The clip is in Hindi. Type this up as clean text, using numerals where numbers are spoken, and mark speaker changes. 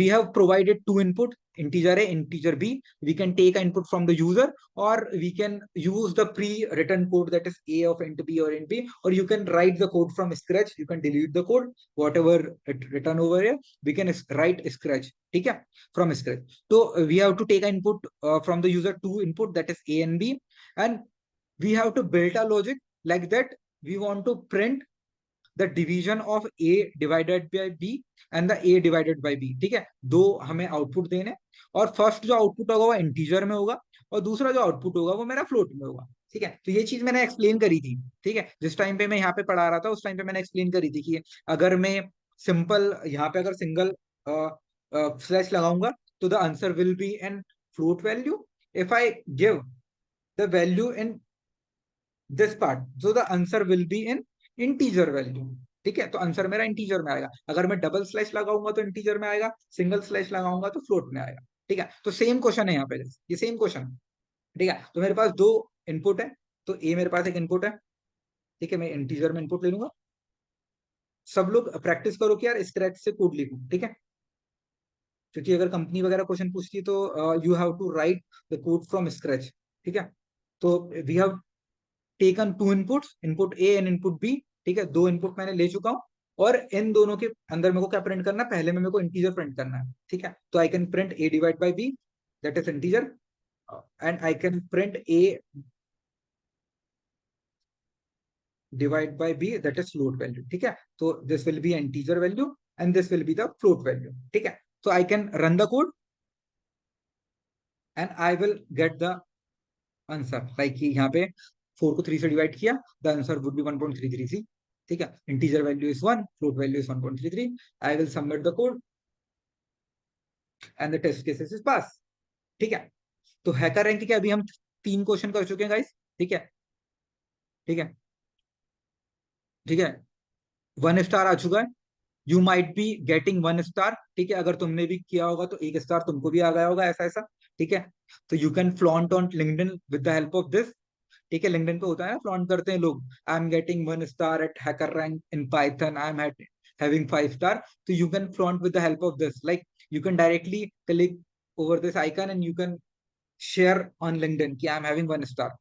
Speaker 1: we have provided two input, integer A, integer B. We can take an input from the user, or we can use the pre-written code, that is A of int B or int B, or you can write the code from scratch. You can delete the code, whatever written over here, we can write scratch, okay, from scratch. So we have to take an input from the user, two input, that is A and B, and we have to build a logic like that. We want to print the division of A divided by B and the A divided by B, ठीक है. दो हमें आउटपुट देने, और फर्स्ट जो आउटपुट होगा वो इंटीजर में होगा, और दूसरा जो आउटपुट होगा वो मेरा फ्लोट में होगा, ठीक है. तो ये चीज मैंने एक्सप्लेन करी थी, ठीक है. जिस टाइम पे मैं यहाँ पे पढ़ा रहा था उस टाइम पे मैंने एक्सप्लेन करी थी कि अगर मैं सिंपल यहाँ पे अगर सिंगल स्लैश लगाऊंगा तो the answer will be an float value. If I give the value in this part, so the answer will be in integer value, ठीक है. तो आंसर मेरा इंटीजर में आएगा. अगर मैं डबल स्लैश लगाऊंगा तो इंटीजर में आएगा, सिंगल स्लैश लगाऊंगा तो फ्लोट में आएगा, ठीक है. तो सेम क्वेश्चन है यहाँ पे, ये सेम क्वेश्चन है, ठीक है. तो मेरे पास दो इनपुट है, तो ए मेरे पास एक इनपुट है, ठीक है. मैं इंटीजर में इनपुट ले लूंगा. सब लोग प्रैक्टिस करो कि यार स्क्रैच से कोड लिखूं, ठीक है. क्योंकि अगर कंपनी वगैरह क्वेश्चन पूछती है तो you have to write the code from scratch, ठीक है. तो we have taken two inputs, input A and input B, ठीक है. दो इनपुट मैंने ले चुका हूं, और इन दोनों के अंदर मेरे को क्या प्रिंट करना है, पहले में मेरे को इंटीजर प्रिंट करना है, ठीक है. तो I can print A divide by B, that is integer, and I can print A divide by B, that is float value, ठीक है. तो this will be integer value and this will be the float value, ठीक है. तो I can run the code and I will get the answer. Like कि यहाँ पे 4 को 3 से डिवाइड किया, द आंसर वुड बी 1.333, ठीक है. Integer value is 1, float value is 1.33. I will submit the code and the test cases is pass, ठीक है. तो हैकर रैंक के अभी हम 3 क्वेश्चन कर चुके हैं गाइस, ठीक है, ठीक है, ठीक है. 1 स्टार आ चुका है. You might be getting 1 star, ठीक है. अगर तुमने भी किया होगा तो 1 स्टार तुमको भी आ गया होगा, ऐसा ऐसा, ठीक है. तो you can flaunt on LinkedIn with the help of this, ठीक है. लिंक्डइन पे होता है ना, फ्लॉन्ट करते हैं लोग, I am getting 1 star at HackerRank in Python, I am having 5 star. तो you can flaunt with the help of this, like you can directly click over this icon and you can share on LinkedIn कि आई एम हैविंग 1 स्टार,